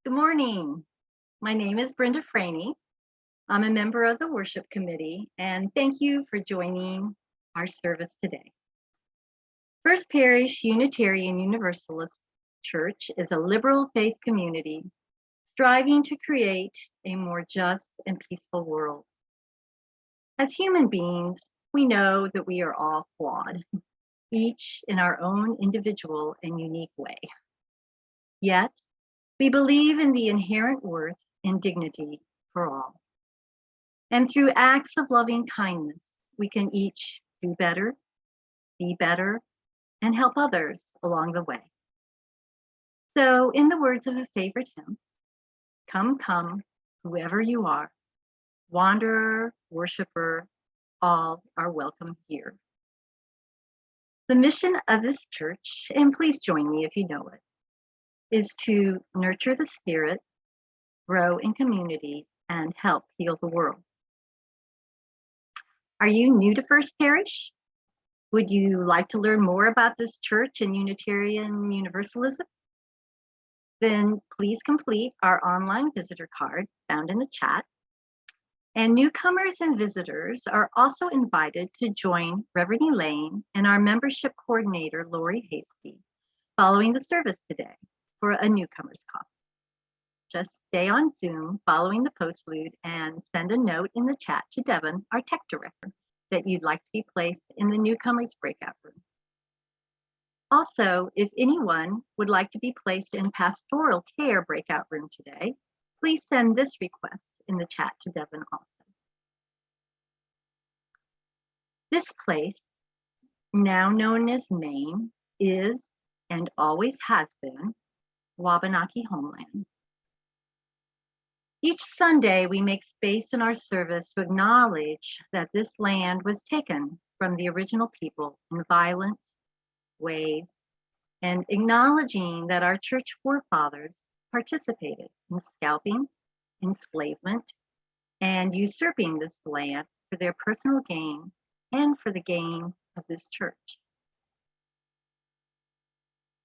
Good morning. My name is Brenda Franey. I'm a member of the worship committee, and thank you for joining our service today. First Parish Unitarian Universalist Church is a liberal faith community striving to create a more just and peaceful world. As human beings, we know that we are all flawed, each in our own individual and unique way. Yet, we believe in the inherent worth and dignity for all. And through acts of loving kindness, we can each do better, be better, and help others along the way. So, in the words of a favorite hymn, come, come, whoever you are, wanderer, worshiper, all are welcome here. The mission of this church, and please join me if you know it, is to nurture the spirit, grow in community, and help heal the world. Are you new to First Parish? Would you like to learn more about this church and Unitarian Universalism? Then please complete our online visitor card found in the chat. And newcomers and visitors are also invited to join Reverend Elaine and our membership coordinator, Lori Hasty, following the service today for a newcomer's coffee. Just stay on Zoom following the postlude and send a note in the chat to Devin, our tech director, that you'd like to be placed in the newcomers breakout room. Also, if anyone would like to be placed in pastoral care breakout room today, please send this request in the chat to Devin also. This place, now known as Maine, is and always has been Wabanaki homeland. Each Sunday, we make space in our service to acknowledge that this land was taken from the original people in violent ways, and acknowledging that our church forefathers participated in scalping, enslavement, and usurping this land for their personal gain and for the gain of this church.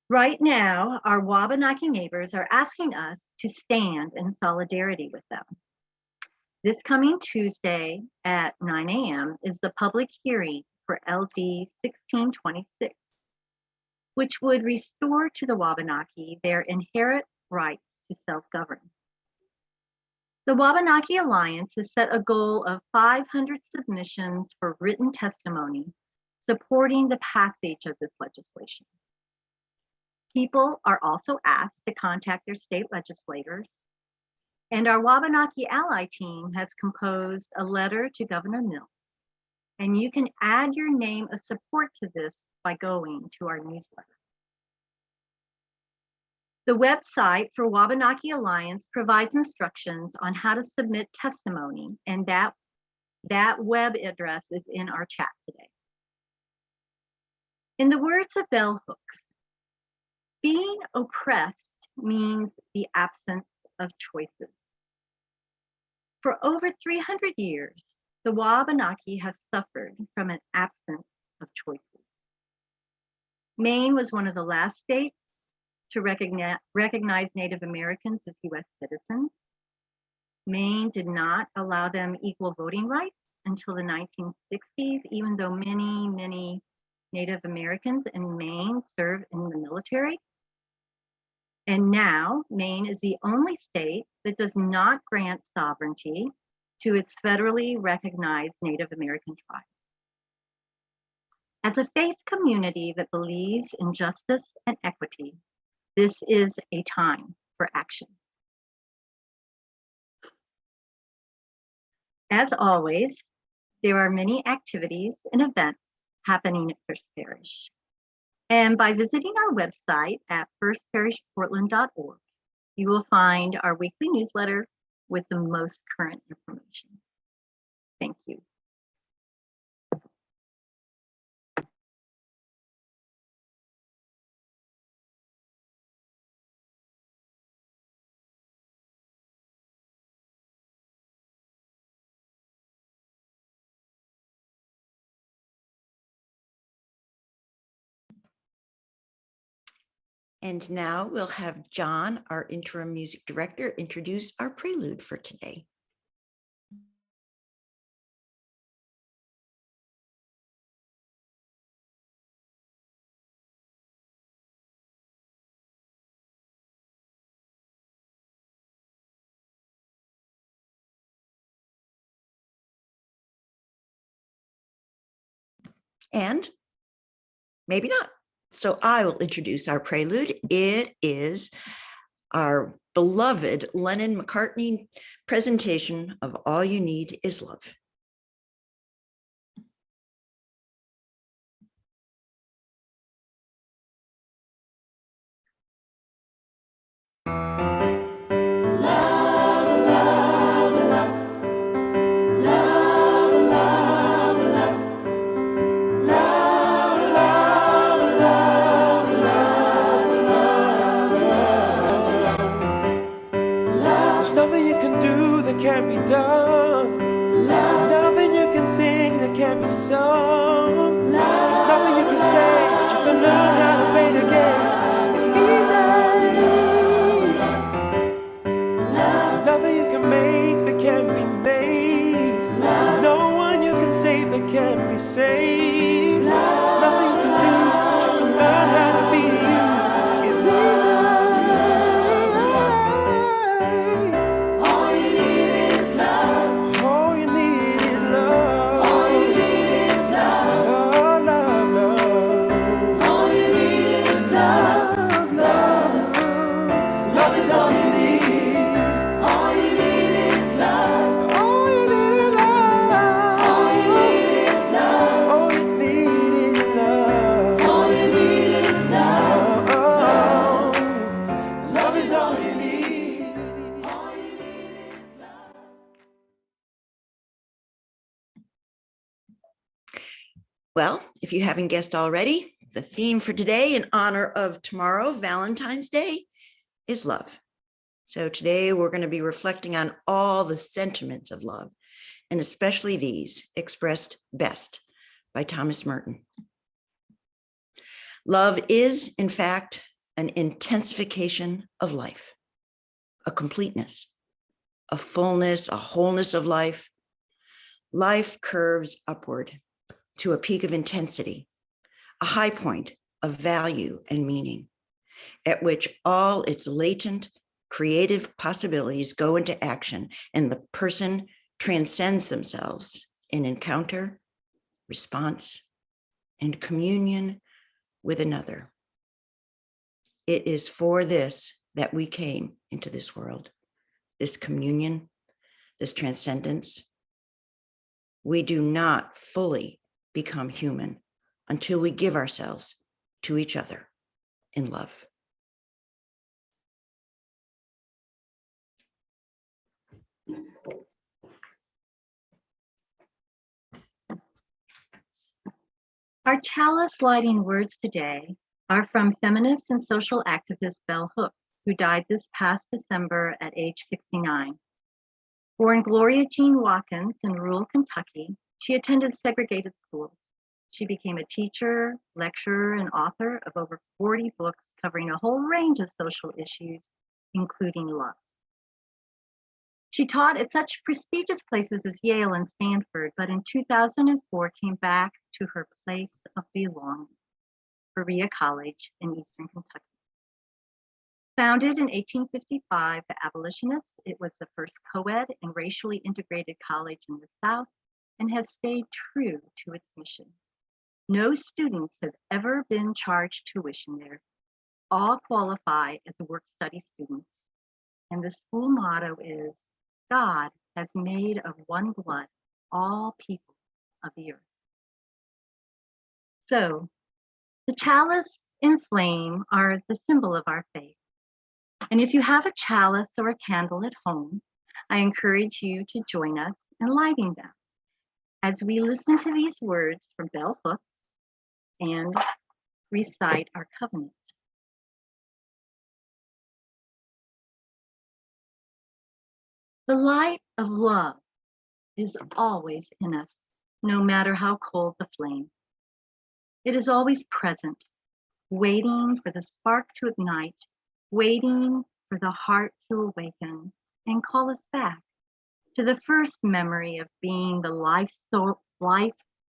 Right now, our Wabanaki neighbors are asking us to stand in solidarity with them. This coming Tuesday at 9 a.m. is the public hearing for LD 1626, which would restore to the Wabanaki their inherent rights to self-govern. The Wabanaki Alliance has set a goal of 500 submissions for written testimony supporting the passage of this legislation. People are also asked to contact their state legislators, and our Wabanaki Ally team has composed a letter to Governor Mills, and you can add your name of support to this by going to our newsletter. The website for Wabanaki Alliance provides instructions on how to submit testimony, and that web address is in our chat today. In the words of bell hooks, being oppressed means the absence of choices. For over 300 years, the Wabanaki has suffered from an absence of choices. Maine was one of the last states to recognize Native Americans as US citizens. Maine did not allow them equal voting rights until the 1960s, even though many Native Americans in Maine serve in the military. And now Maine is the only state that does not grant sovereignty to its federally recognized Native American tribes. As a faith community that believes in justice and equity, this is a time for action. As always, there are many activities and events happening at First Parish. And by visiting our website at firstparishportland.org, you will find our weekly newsletter with the most current information. Thank you. And now we'll have John, our interim music director, introduce our prelude for today. And maybe not. So I will introduce our prelude. It is our beloved Lennon-McCartney presentation of All You Need Is Love. Nothing you can do that can't be done. Nothing you can sing that can't be sung. There's nothing you can say that you can learn how to play the game. It's easy. Nothing you can make that can't be made. No one you can save that can't be saved. There's nothing you can do that you can learn how to be you. It's easy. Well, if you haven't guessed already, the theme for today in honor of tomorrow, Valentine's Day, is love. So today we're going to be reflecting on all the sentiments of love, and especially these expressed best by Thomas Merton. Love is, in fact, an intensification of life, a completeness, a fullness, a wholeness of life. Life curves upward to a peak of intensity, a high point of value and meaning, at which all its latent creative possibilities go into action and the person transcends themselves in encounter, response, and communion with another. It is for this that we came into this world, this communion, this transcendence. We do not fully become human until we give ourselves to each other in love. Our chalice lighting words today are from feminist and social activist Bell Hooks, who died this past December at age 69. Born Gloria Jean Watkins in rural Kentucky, she attended segregated schools. She became a teacher, lecturer, and author of over 40 books covering a whole range of social issues, including love. She taught at such prestigious places as Yale and Stanford, but in 2004 came back to her place of belonging, Berea College in Eastern Kentucky. Founded in 1855 by abolitionists, it was the first co-ed and racially integrated college in the South and has stayed true to its mission. No students have ever been charged tuition there. All qualify as work-study students. And the school motto is, God has made of one blood all people of the earth. So, the chalice and flame are the symbol of our faith. And if you have a chalice or a candle at home, I encourage you to join us in lighting them as we listen to these words from Bell Hooks and recite our covenant. The light of love is always in us, no matter how cold the flame. It is always present, waiting for the spark to ignite, waiting for the heart to awaken and call us back to the first memory of being the life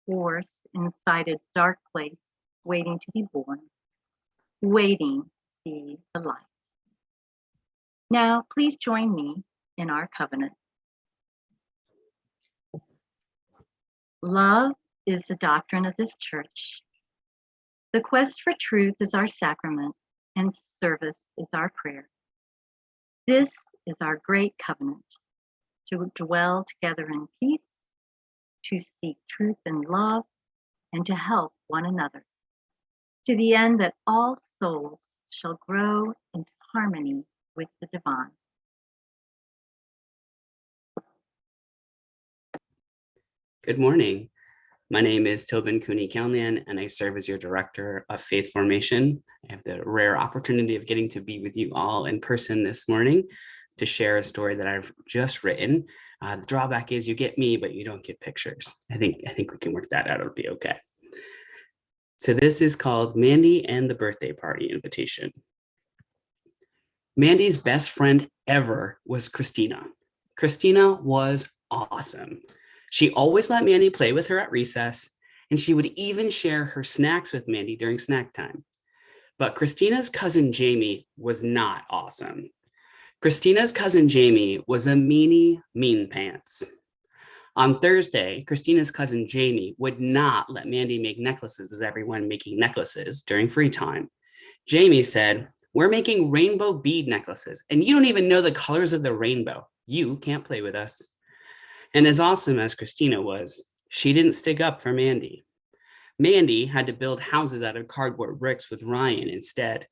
force inside a dark place, waiting to be born, waiting to see the light. Now, please join me in our covenant. Love is the doctrine of this church. The quest for truth is our sacrament, and service is our prayer. This is our great covenant, to dwell together in peace, to seek truth and love, and to help one another, to the end that all souls shall grow into harmony with the divine. Good morning. My name is Tobin Cooney Kalnian, and I serve as your Director of Faith Formation. I have the rare opportunity of getting to be with you all in person this morning to share a story that I've just written. The drawback is you get me, but you don't get pictures. I think we can work that out. It'll be okay. So this is called Mandy and the Birthday Party Invitation. Mandy's best friend ever was Christina. Christina was awesome. She always let Mandy play with her at recess, and she would even share her snacks with Mandy during snack time. But Christina's cousin Jamie was not awesome. Christina's cousin Jamie was a mean pants. On Thursday, Christina's cousin Jamie would not let Mandy make necklaces with everyone making necklaces during free time. Jamie said, "We're making rainbow bead necklaces, and you don't even know the colors of the rainbow. You can't play with us." And as awesome as Christina was, she didn't stick up for Mandy. Mandy had to build houses out of cardboard bricks with Ryan instead.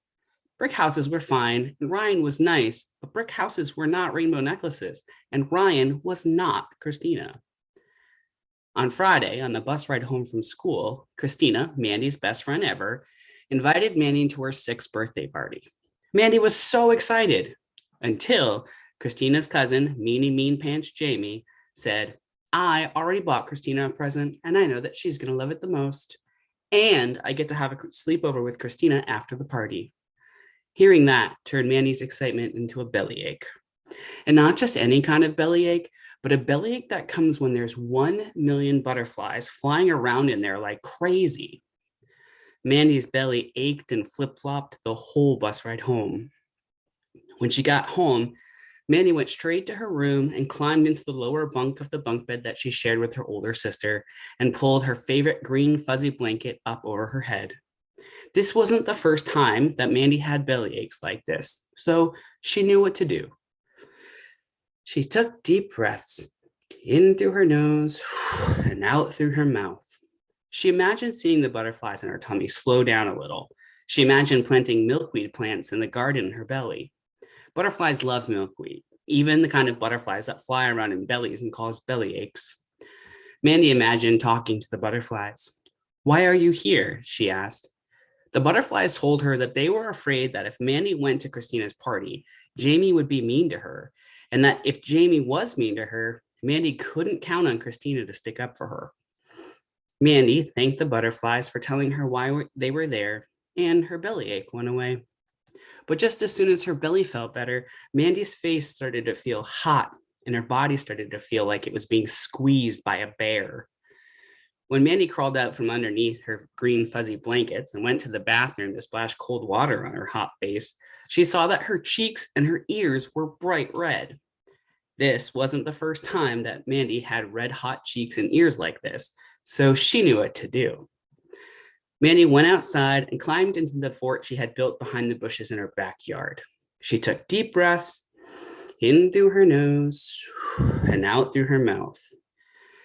Brick houses were fine, and Ryan was nice, but brick houses were not rainbow necklaces, and Ryan was not Christina. On Friday, on the bus ride home from school, Christina, Mandy's best friend ever, invited Mandy to her 6th birthday party. Mandy was so excited until Christina's cousin, mean pants Jamie, said, "I already bought Christina a present, and I know that she's going to love it the most. And I get to have a sleepover with Christina after the party." Hearing that turned Mandy's excitement into a bellyache. And not just any kind of bellyache, but a bellyache that comes when there's 1 million butterflies flying around in there like crazy. Mandy's belly ached and flip-flopped the whole bus ride home. When she got home, Mandy went straight to her room and climbed into the lower bunk of the bunk bed that she shared with her older sister and pulled her favorite green fuzzy blanket up over her head. This wasn't the first time that Mandy had belly aches like this, so she knew what to do. She took deep breaths in through her nose and out through her mouth. She imagined seeing the butterflies in her tummy slow down a little. She imagined planting milkweed plants in the garden in her belly. Butterflies love milkweed, even the kind of butterflies that fly around in bellies and cause belly aches. Mandy imagined talking to the butterflies. "Why are you here?" she asked. The butterflies told her that they were afraid that if Mandy went to Christina's party, Jamie would be mean to her, and that if Jamie was mean to her, Mandy couldn't count on Christina to stick up for her. Mandy thanked the butterflies for telling her why they were there, and her bellyache went away. But just as soon as her belly felt better, Mandy's face started to feel hot, and her body started to feel like it was being squeezed by a bear. When Mandy crawled out from underneath her green fuzzy blankets and went to the bathroom to splash cold water on her hot face, she saw that her cheeks and her ears were bright red. This wasn't the first time that Mandy had red hot cheeks and ears like this, so she knew what to do. Mandy went outside and climbed into the fort she had built behind the bushes in her backyard. She took deep breaths in through her nose and out through her mouth.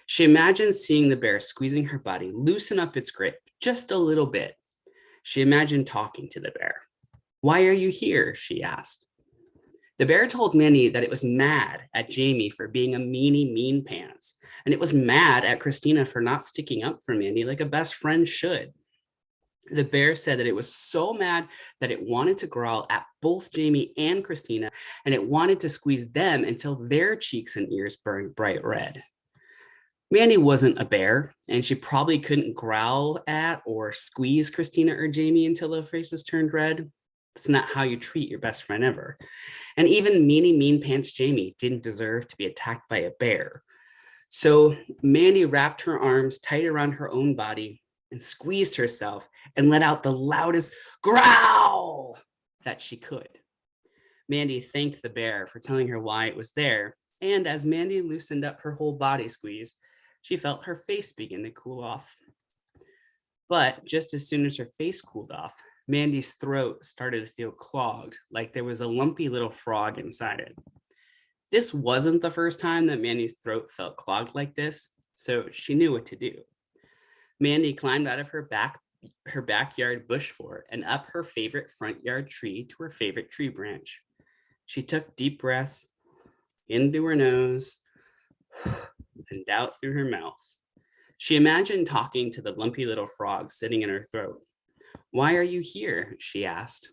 She imagined seeing the bear squeezing her body loosen up its grip just a little bit. She imagined talking to the bear. "Why are you here?" she asked. The bear told Mandy that it was mad at Jamie for being a mean pants, and it was mad at Christina for not sticking up for Mandy like a best friend should. The bear said that it was so mad that it wanted to growl at both Jamie and Christina, and it wanted to squeeze them until their cheeks and ears burned bright red. Mandy wasn't a bear, and she probably couldn't growl at or squeeze Christina or Jamie until their faces turned red. That's not how you treat your best friend ever. And even meanie mean pants Jamie didn't deserve to be attacked by a bear. So Mandy wrapped her arms tight around her own body and squeezed herself and let out the loudest growl that she could. Mandy thanked the bear for telling her why it was there, and as Mandy loosened up her whole body squeeze, she felt her face begin to cool off. But just as soon as her face cooled off, Mandy's throat started to feel clogged, like there was a lumpy little frog inside it. This wasn't the first time that Mandy's throat felt clogged like this, so she knew what to do. Mandy climbed out of her backyard bush fort and up her favorite front yard tree to her favorite tree branch. She took deep breaths in through her nose and out through her mouth. She imagined talking to the lumpy little frog sitting in her throat. "Why are you here?" she asked.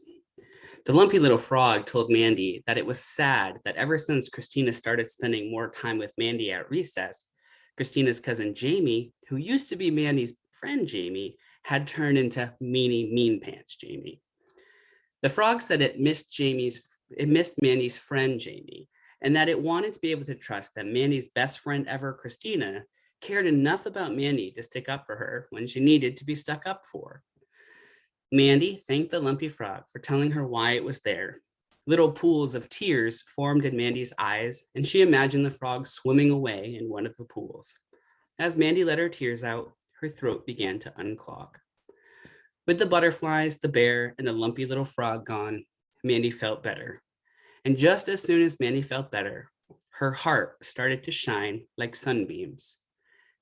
The lumpy little frog told Mandy that it was sad that ever since Christina started spending more time with Mandy at recess, Christina's cousin Jamie, who used to be Mandy's friend Jamie, had turned into meanie mean pants Jamie. The frog said it missed Mandy's friend Jamie, and that it wanted to be able to trust that Mandy's best friend ever, Christina, cared enough about Mandy to stick up for her when she needed to be stuck up for. Mandy thanked the lumpy frog for telling her why it was there. Little pools of tears formed in Mandy's eyes, and she imagined the frog swimming away in one of the pools. As Mandy let her tears out, her throat began to unclog. With the butterflies, the bear, and the lumpy little frog gone, Mandy felt better. And just as soon as Mandy felt better, her heart started to shine like sunbeams.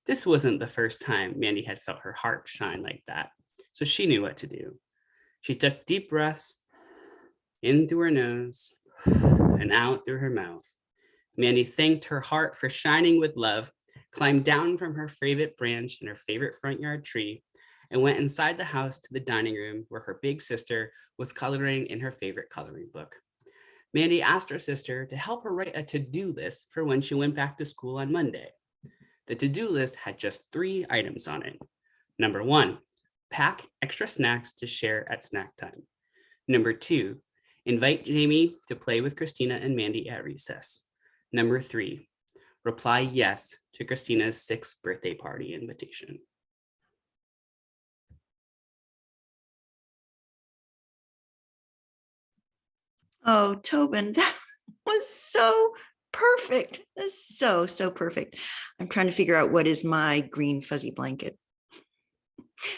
This wasn't the first time Mandy had felt her heart shine like that, so she knew what to do. She took deep breaths in through her nose and out through her mouth. Mandy thanked her heart for shining with love, climbed down from her favorite branch in her favorite front yard tree, and went inside the house to the dining room where her big sister was coloring in her favorite coloring book. Mandy asked her sister to help her write a to-do list for when she went back to school on Monday. The to-do list had just 3 items on it. Number 1, pack extra snacks to share at snack time. Number 2, invite Jamie to play with Christina and Mandy at recess. Number 3, reply yes to Christina's 6th birthday party invitation. Oh, Tobin, that was so perfect. That's so perfect. I'm trying to figure out what is my green fuzzy blanket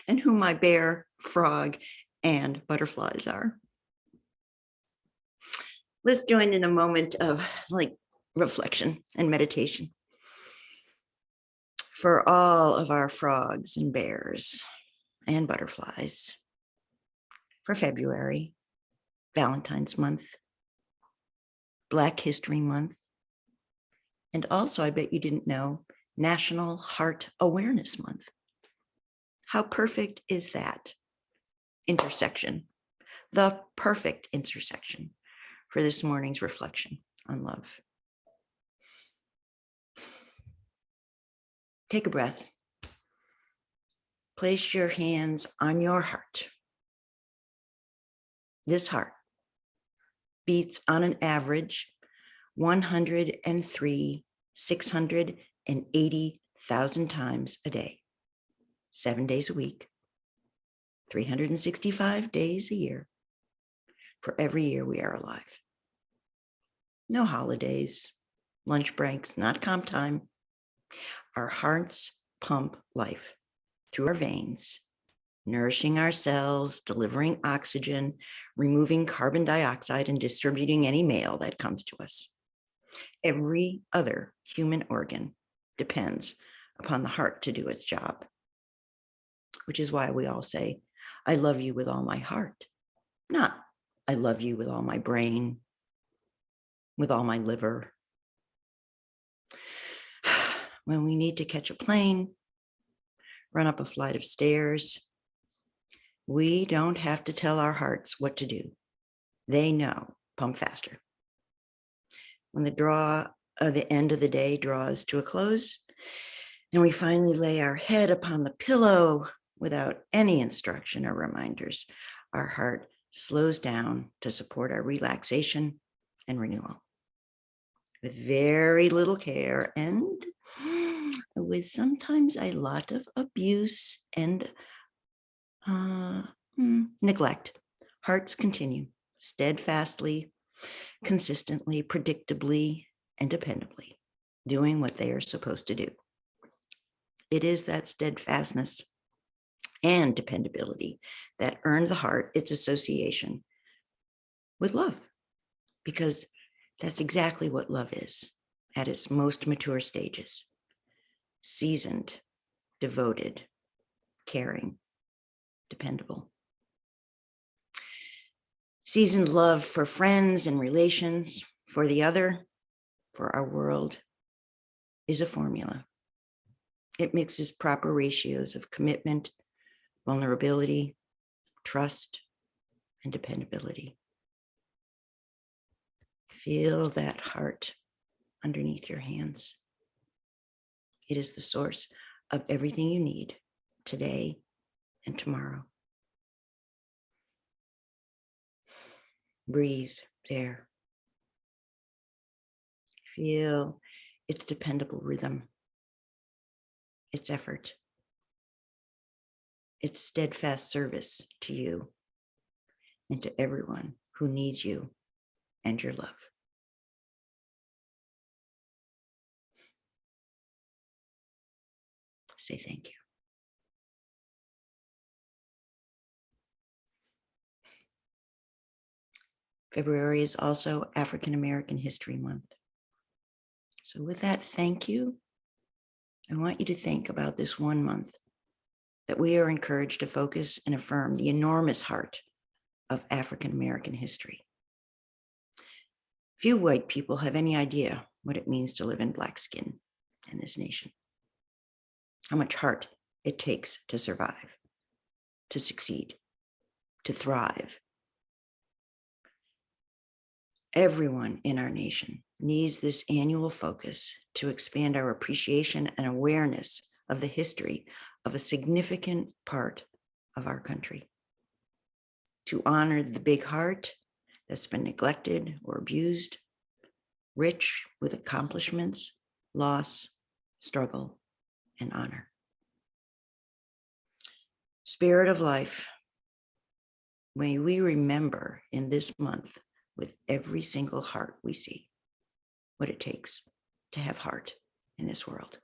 and who my bear, frog, and butterflies are. Let's join in a moment of reflection and meditation. For all of our frogs and bears and butterflies, for February, Valentine's Month, Black History Month, and also, I bet you didn't know, National Heart Awareness Month. How perfect is that intersection? The perfect intersection for this morning's reflection on love. Take a breath. Place your hands on your heart. This heart beats on an average 103,680,000 times a day, 7 days a week, 365 days a year, for every year we are alive. No holidays, lunch breaks, not comp time. Our hearts pump life through our veins, nourishing our cells, delivering oxygen, removing carbon dioxide, and distributing any mail that comes to us. Every other human organ depends upon the heart to do its job, which is why we all say, I love you with all my heart, not I love you with all my brain, with all my liver. When we need to catch a plane, run up a flight of stairs, we don't have to tell our hearts what to do. They know, pump faster. When the end of the day draws to a close And we finally lay our head upon the pillow without any instruction or reminders. Our heart slows down to support our relaxation and renewal. With very little care and with sometimes a lot of abuse and neglect, hearts continue steadfastly, consistently, predictably, and dependably, doing what they are supposed to do. It is that steadfastness and dependability that earned the heart its association with love, because that's exactly what love is at its most mature stages: seasoned, devoted, caring, dependable. Seasoned love for friends and relations, for the other, for our world, is a formula. It mixes proper ratios of commitment, vulnerability, trust, and dependability. Feel that heart underneath your hands. It is the source of everything you need today and tomorrow. Breathe there. Feel its dependable rhythm, its effort, its steadfast service to you and to everyone who needs you and your love. Say thank you. February is also African American History Month. So with that, thank you. I want you to think about this one month that we are encouraged to focus and affirm the enormous heart of African American history. Few white people have any idea what it means to live in Black skin in this nation, how much heart it takes to survive, to succeed, to thrive. Everyone in our nation needs this annual focus to expand our appreciation and awareness of the history of a significant part of our country, to honor the big heart that's been neglected or abused, rich with accomplishments, loss, struggle, and honor. Spirit of life, may we remember in this month with every single heart we see what it takes to have heart in this world.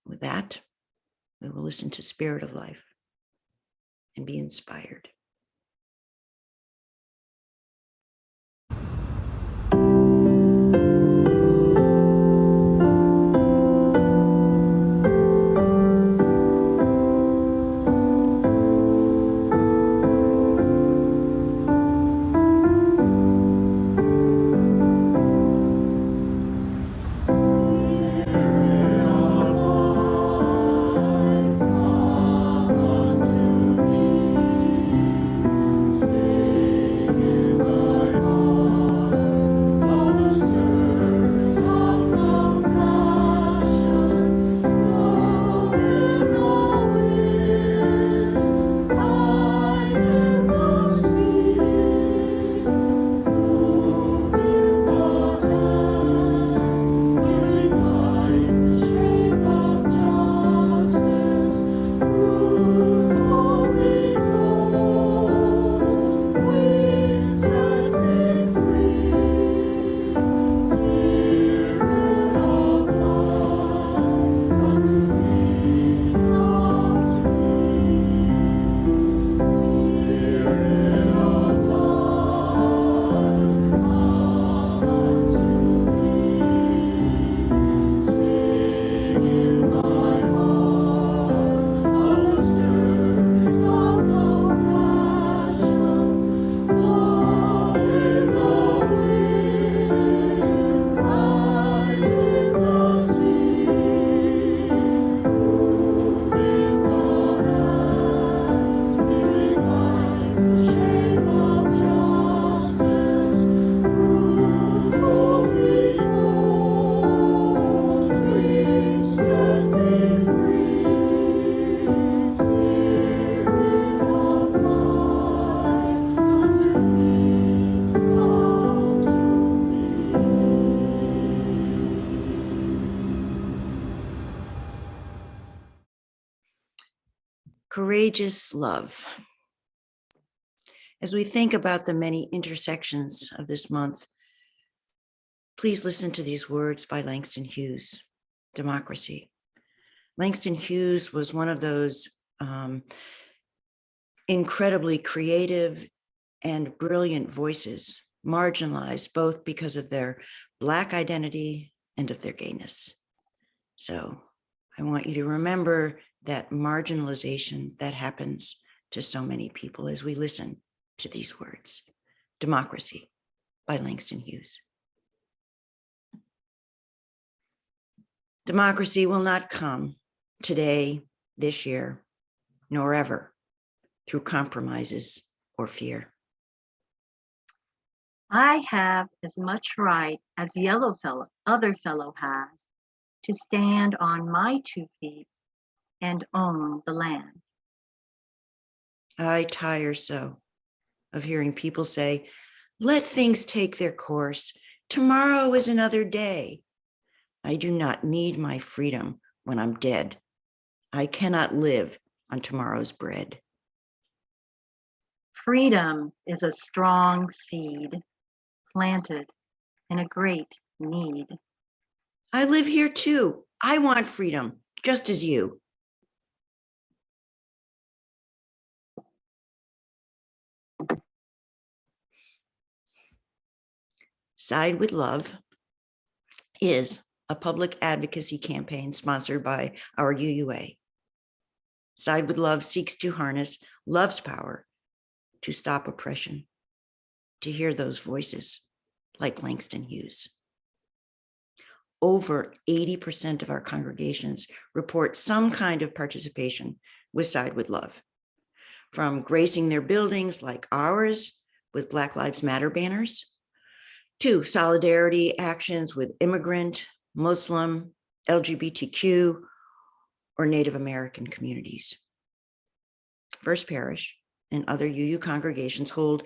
With that, we will listen to Spirit of Life and be inspired. Courageous love. As we think about the many intersections of this month, please listen to these words by Langston Hughes, Democracy. Langston Hughes was one of those incredibly creative and brilliant voices, marginalized both because of their Black identity and of their gayness. So I want you to remember that marginalization that happens to so many people as we listen to these words. Democracy by Langston Hughes. Democracy will not come today, this year, nor ever through compromises or fear. I have as much right as the other fellow has to stand on my 2 feet and own the land. I tire so of hearing people say, let things take their course. Tomorrow is another day. I do not need my freedom when I'm dead. I cannot live on tomorrow's bread. Freedom is a strong seed planted in a great need. I live here too. I want freedom, just as you. Side with Love is a public advocacy campaign sponsored by our UUA. Side with Love seeks to harness love's power to stop oppression, to hear those voices like Langston Hughes. Over 80% of our congregations report some kind of participation with Side with Love, from gracing their buildings like ours with Black Lives Matter banners, to solidarity actions with immigrant, Muslim, LGBTQ, or Native American communities. First Parish and other UU congregations hold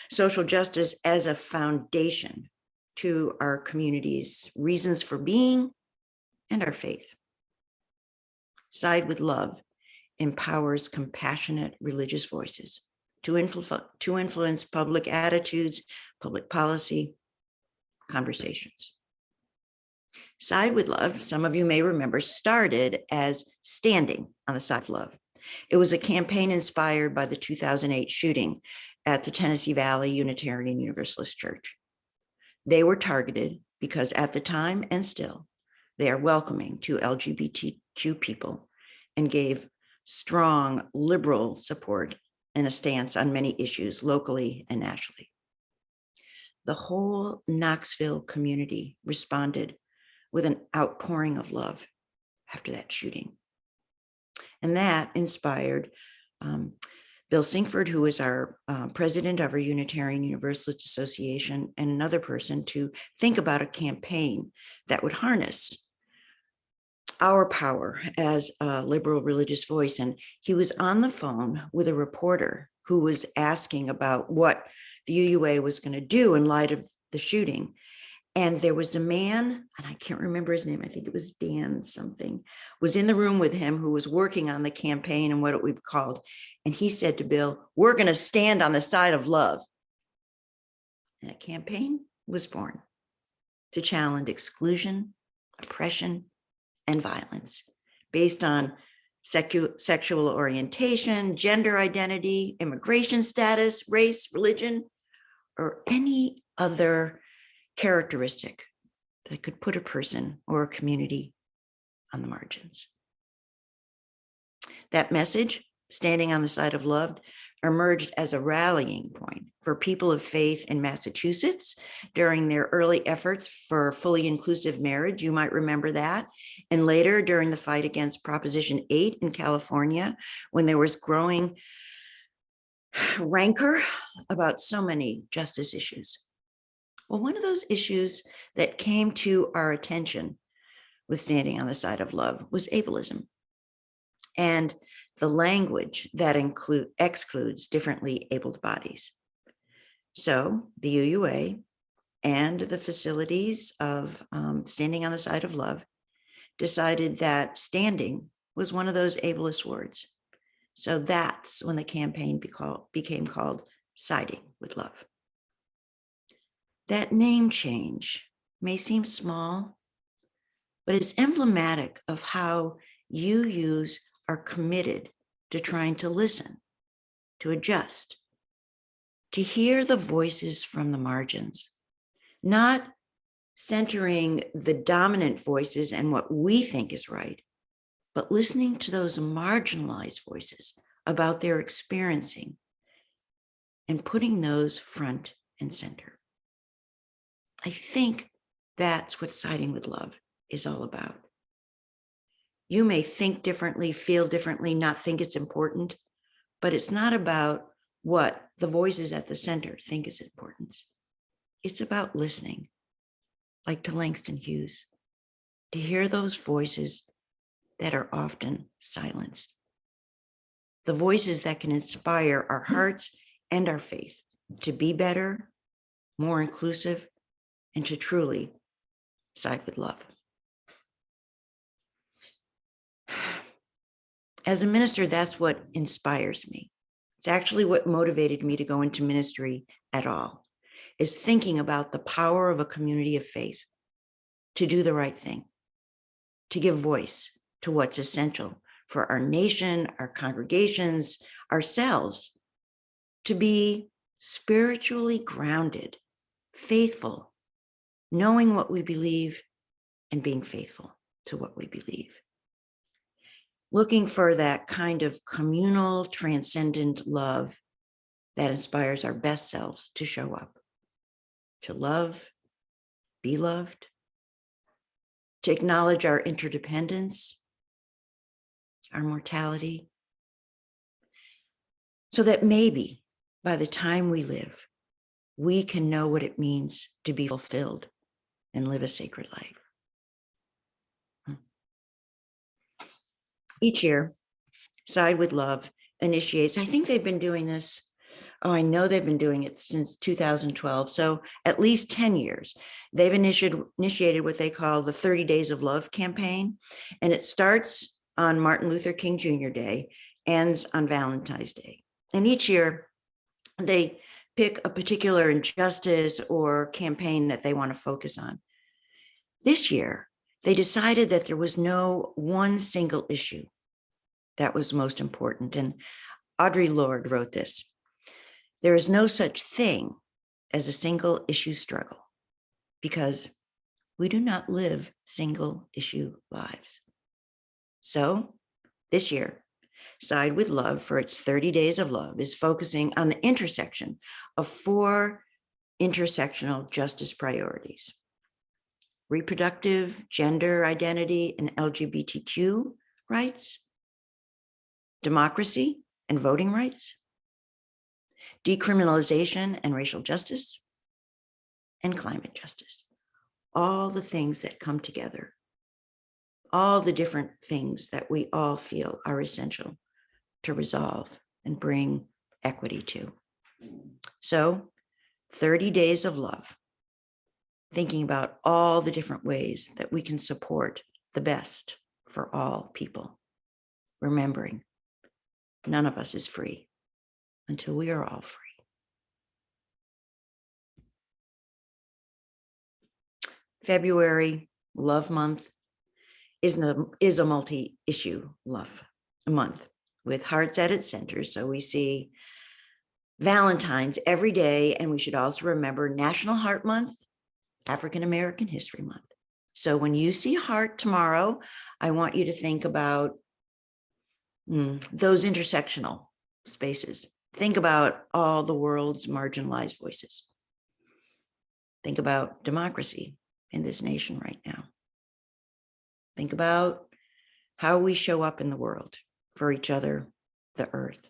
social justice as a foundation to our community's reasons for being and our faith. Side with Love empowers compassionate religious voices to influence public attitudes, public policy, conversations. Side with Love, some of you may remember, started as Standing on the Side of Love. It was a campaign inspired by the 2008 shooting at the Tennessee Valley Unitarian Universalist Church. They were targeted because at the time and still, they are welcoming to LGBTQ people and gave strong liberal support and a stance on many issues locally and nationally. The whole Knoxville community responded with an outpouring of love after that shooting. And that inspired Bill Sinkford, who is our president of our Unitarian Universalist Association, and another person to think about a campaign that would harness our power as a liberal religious voice. And he was on the phone with a reporter who was asking about what the UUA was going to do in light of the shooting. And there was a man, and I can't remember his name, I think it was Dan something, was in the room with him who was working on the campaign and what it would be called. And he said to Bill, we're going to stand on the side of love. And a campaign was born to challenge exclusion, oppression, and violence based on sexual orientation, gender identity, immigration status, race, religion, or any other characteristic that could put a person or a community on the margins. That message, Standing on the Side of Love, emerged as a rallying point for people of faith in Massachusetts during their early efforts for fully inclusive marriage. You might remember that. And later during the fight against Proposition 8 in California, when there was growing rancor about so many justice issues. Well, one of those issues that came to our attention with Standing on the Side of Love was ableism and the language that excludes differently abled bodies. So the UUA and the facilities of Standing on the Side of Love decided that standing was one of those ableist words So that's when the campaign became called Siding with Love. That name change may seem small, but it's emblematic of how you are committed to trying to listen, to adjust, to hear the voices from the margins, not centering the dominant voices and what we think is right, but listening to those marginalized voices about their experiencing and putting those front and center. I think that's what Siding with Love is all about. You may think differently, feel differently, not think it's important, but it's not about what the voices at the center think is important. It's about listening, like to Langston Hughes, to hear those voices that are often silenced. The voices that can inspire our hearts and our faith to be better, more inclusive, and to truly side with love. As a minister, that's what inspires me. It's actually what motivated me to go into ministry at all, is thinking about the power of a community of faith to do the right thing, to give voice to what's essential for our nation, our congregations, ourselves, to be spiritually grounded, faithful, knowing what we believe and being faithful to what we believe. Looking for that kind of communal, transcendent love that inspires our best selves to show up, to love, be loved, to acknowledge our interdependence, our mortality, so that maybe by the time we live, we can know what it means to be fulfilled and live a sacred life. Each year, Side with Love initiates, I think they've been doing this, I know they've been doing it since 2012, so at least 10 years. They've initiated what they call the 30 Days of Love campaign, and it starts on Martin Luther King Jr. Day, ends on Valentine's Day. And each year, they pick a particular injustice or campaign that they want to focus on. This year, they decided that there was no one single issue that was most important. And Audre Lorde wrote this: "There is no such thing as a single issue struggle because we do not live single issue lives." So this year, Side with Love, for its 30 Days of Love, is focusing on the intersection of 4 intersectional justice priorities: reproductive, gender identity, and LGBTQ rights, democracy and voting rights, decriminalization and racial justice, and climate justice. All the things that come together, all the different things that we all feel are essential to resolve and bring equity to. So 30 Days of Love, thinking about all the different ways that we can support the best for all people, remembering none of us is free until we are all free. February, Love Month, is a multi-issue love month with hearts at its center. So we see Valentine's every day, and we should also remember National Heart Month, African American History Month. So when you see heart tomorrow, I want you to think about those intersectional spaces. Think about all the world's marginalized voices. Think about democracy in this nation right now. Think about how we show up in the world for each other, the earth.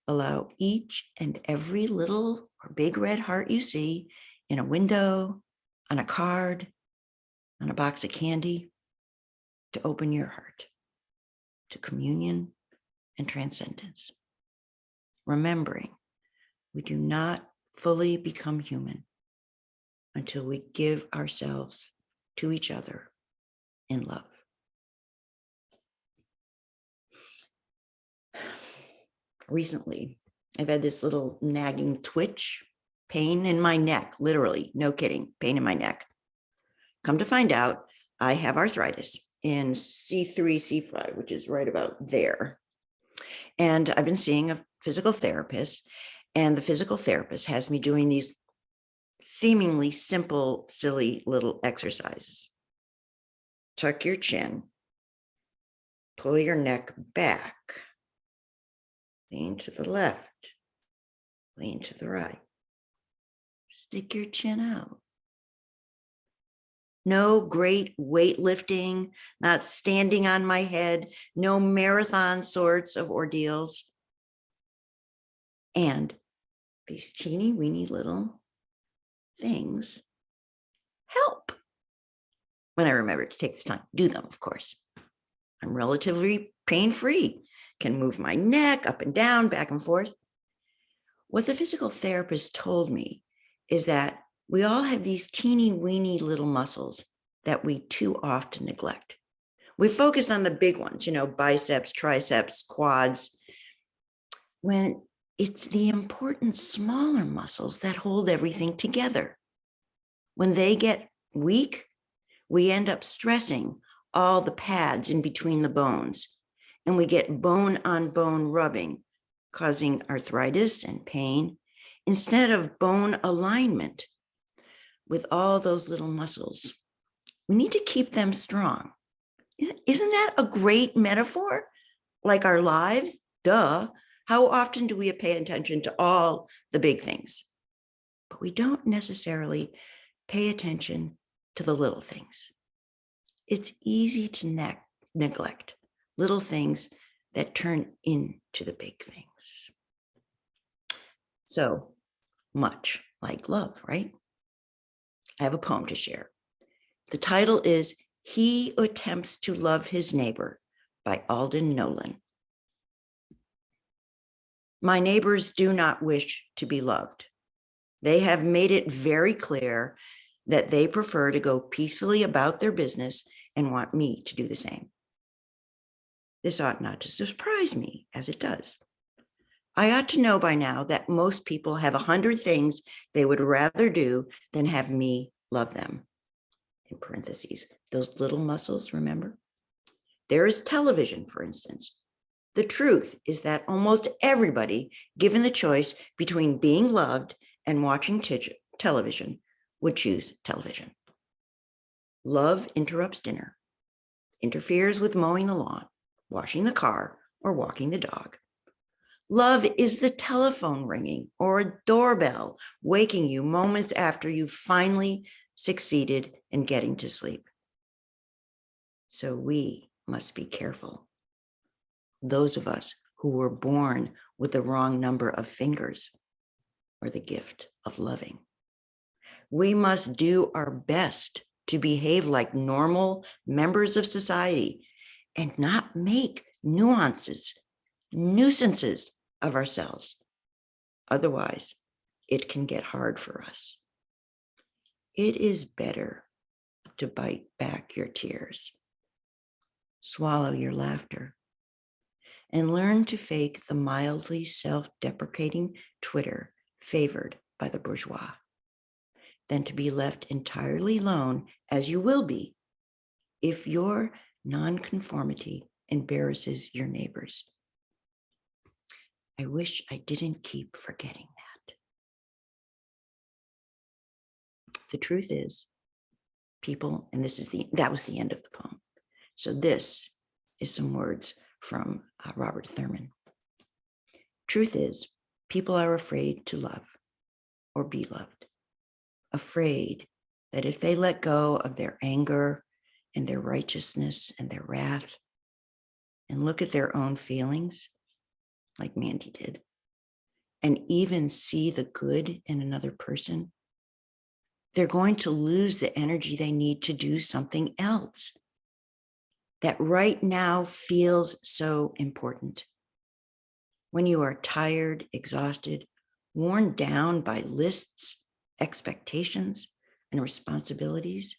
Allow each and every little or big red heart you see in a window, on a card, on a box of candy, to open your heart to communion and transcendence. Remembering we do not fully become human until we give ourselves to each other in love. recently, I've had this little nagging twitch, pain in my neck, literally, no kidding, pain in my neck. Come to find out, I have arthritis in C3, C5, which is right about there. And I've been seeing a physical therapist, and the physical therapist has me doing these seemingly simple, silly little exercises. Tuck your chin, pull your neck back, lean to the left, lean to the right, stick your chin out. No great weightlifting, not standing on my head, no marathon sorts of ordeals. And these teeny weeny little things help. When I remember to take this time, do them, of course. I'm relatively pain-free, can move my neck up and down, back and forth. What the physical therapist told me is that we all have these teeny weeny little muscles that we too often neglect. We focus on the big ones, biceps, triceps, quads, when it's the important smaller muscles that hold everything together. When they get weak, we end up stressing all the pads in between the bones, and we get bone on bone rubbing, causing arthritis and pain, instead of bone alignment with all those little muscles. We need to keep them strong. Isn't that a great metaphor? Like our lives? Duh. How often do we pay attention to all the big things? But we don't necessarily pay attention to the little things. It's easy to neglect little things that turn into the big things. So much like love, right? I have a poem to share. The title is He Who Attempts to Love His Neighbor by Alden Nolan. My neighbors do not wish to be loved. They have made it very clear that they prefer to go peacefully about their business and want me to do the same. This ought not to surprise me, as it does. I ought to know by now that most people have 100 things they would rather do than have me love them. In parentheses, those little muscles, remember? There is television, for instance. The truth is that almost everybody, given the choice between being loved and watching television, would choose television. Love interrupts dinner, interferes with mowing the lawn, washing the car, or walking the dog. Love is the telephone ringing or a doorbell waking you moments after you've finally succeeded in getting to sleep. So we must be careful. Those of us who were born with the wrong number of fingers or the gift of loving. We must do our best to behave like normal members of society and not make nuances, nuisances of ourselves. Otherwise, it can get hard for us. It is better to bite back your tears, swallow your laughter, and learn to fake the mildly self-deprecating twitter favored by the bourgeois, than to be left entirely alone, as you will be, if your nonconformity embarrasses your neighbors. I wish I didn't keep forgetting that. The truth is, people, and that was the end of the poem. So this is some words from Robert Thurman. Truth is, people are afraid to love or be loved, afraid that if they let go of their anger and their righteousness and their wrath and look at their own feelings, like Mandy did, and even see the good in another person, they're going to lose the energy they need to do something else that right now feels so important. When you are tired, exhausted, worn down by lists, expectations, and responsibilities,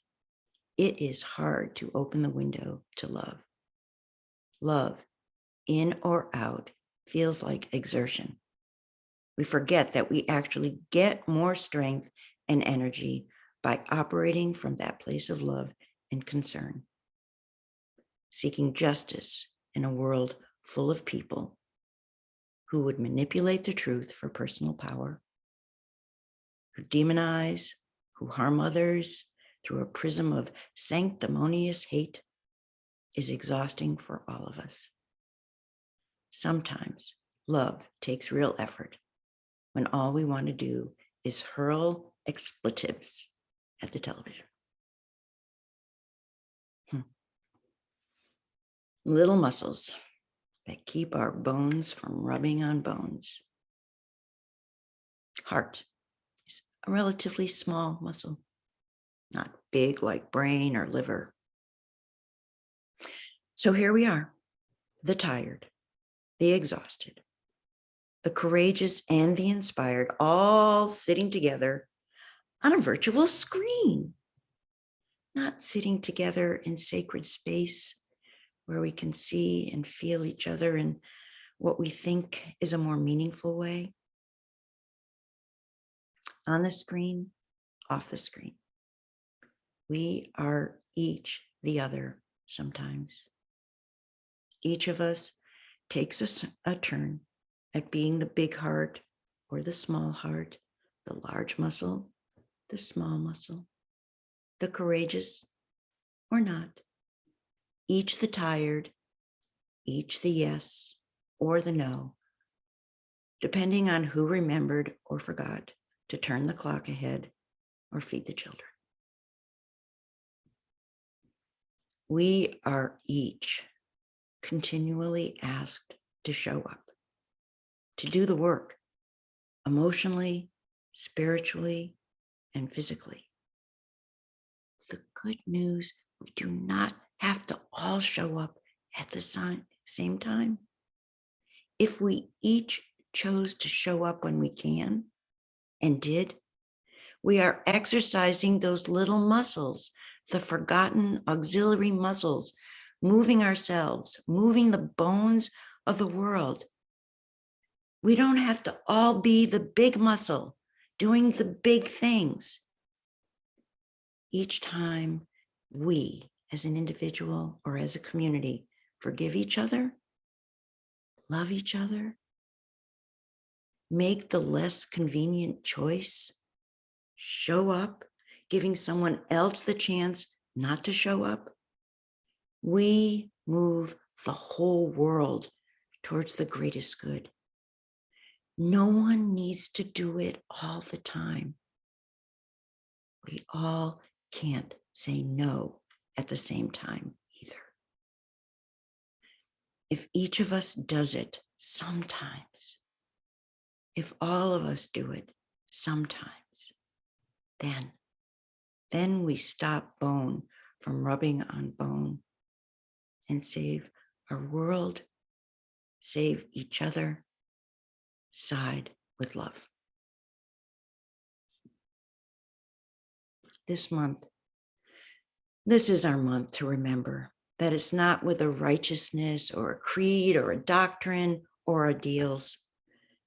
it is hard to open the window to love. Love, in or out, feels like exertion. We forget that we actually get more strength and energy by operating from that place of love and concern, seeking justice in a world full of people who would manipulate the truth for personal power, who demonize, who harm others through a prism of sanctimonious hate, is exhausting for all of us. Sometimes love takes real effort when all we want to do is hurl expletives at the television. Little muscles that keep our bones from rubbing on bones. Heart is a relatively small muscle, not big like brain or liver. So here we are, the tired, the exhausted, the courageous and the inspired, all sitting together on a virtual screen, not sitting together in sacred space where we can see and feel each other in what we think is a more meaningful way. On the screen, off the screen. We are each the other sometimes. Each of us takes a turn at being the big heart or the small heart, the large muscle, the small muscle, the courageous or not, each the tired, each the yes or the no, depending on who remembered or forgot to turn the clock ahead or feed the children. We are each continually asked to show up, to do the work, emotionally, spiritually, and physically. The good news, we do not have to all show up at the same time. If we each chose to show up when we can, and did, we are exercising those little muscles, the forgotten auxiliary muscles, moving ourselves, moving the bones of the world. We don't have to all be the big muscle, doing the big things. Each time we, as an individual or as a community, forgive each other, love each other, make the less convenient choice, show up, giving someone else the chance not to show up, we move the whole world towards the greatest good. No one needs to do it all the time. We all can't say no at the same time either. If each of us does it sometimes, if all of us do it sometimes, then we stop bone from rubbing on bone and save our world, save each other, side with love. This month, this is our month to remember that it's not with a righteousness or a creed or a doctrine or ideals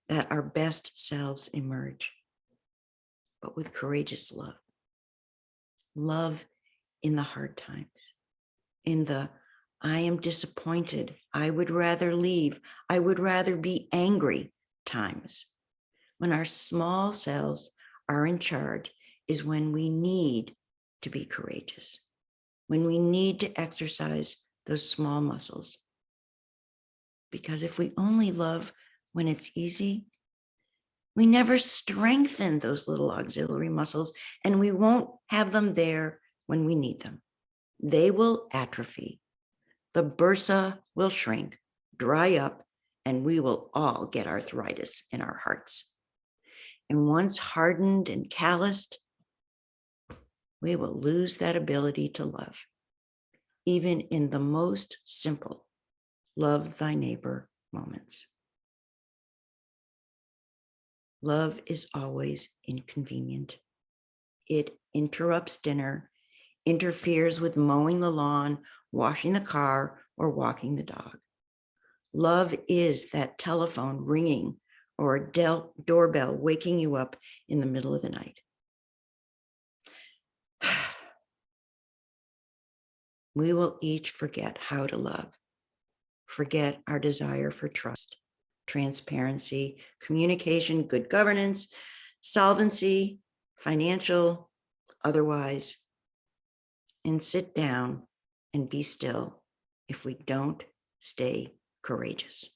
that our best selves emerge, but with courageous love. Love in the hard times, in the I am disappointed, I would rather leave, I would rather be angry times. When our small selves are in charge is when we need to be courageous, when we need to exercise those small muscles. Because if we only love when it's easy, we never strengthen those little auxiliary muscles, and we won't have them there when we need them. They will atrophy. The bursa will shrink, dry up, and we will all get arthritis in our hearts. And once hardened and calloused, we will lose that ability to love, even in the most simple love thy neighbor moments. Love is always inconvenient. It interrupts dinner, interferes with mowing the lawn, washing the car, or walking the dog. Love is that telephone ringing or a doorbell waking you up in the middle of the night. We will each forget how to love, forget our desire for trust, transparency, communication, good governance, solvency, financial, otherwise, and sit down and be still if we don't stay courageous.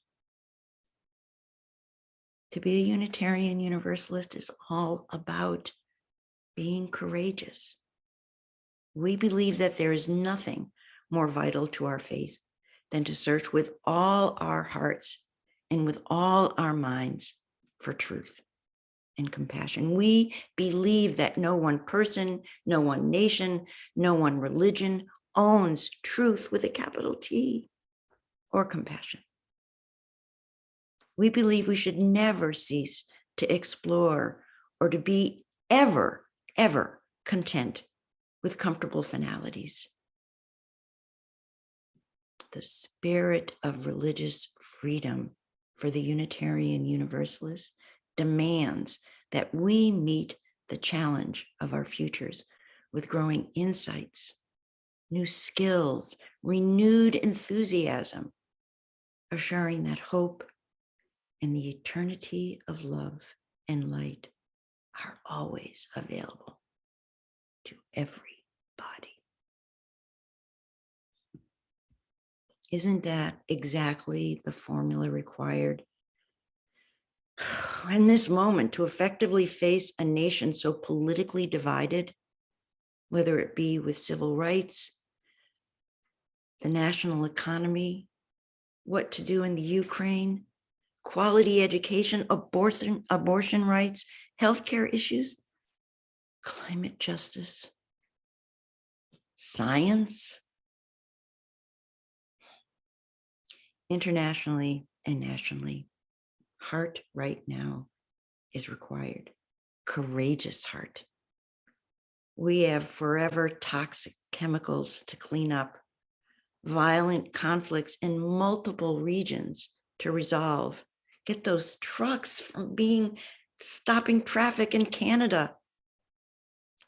To be a Unitarian Universalist is all about being courageous. We believe that there is nothing more vital to our faith than to search with all our hearts and with all our minds for truth and compassion. We believe that no one person, no one nation, no one religion owns truth with a capital T or compassion. We believe we should never cease to explore or to be ever content with comfortable finalities. The spirit of religious freedom for the Unitarian Universalist demands that we meet the challenge of our futures with growing insights, new skills, renewed enthusiasm, assuring that hope and the eternity of love and light are always available to everybody. Isn't that exactly the formula required in this moment to effectively face a nation so politically divided, whether it be with civil rights, the national economy, what to do in the Ukraine, quality education, abortion rights, healthcare issues, climate justice, science, internationally and nationally? Heart right now is required. Courageous heart. We have forever toxic chemicals to clean up, violent conflicts in multiple regions to resolve. Get those trucks from stopping traffic in Canada.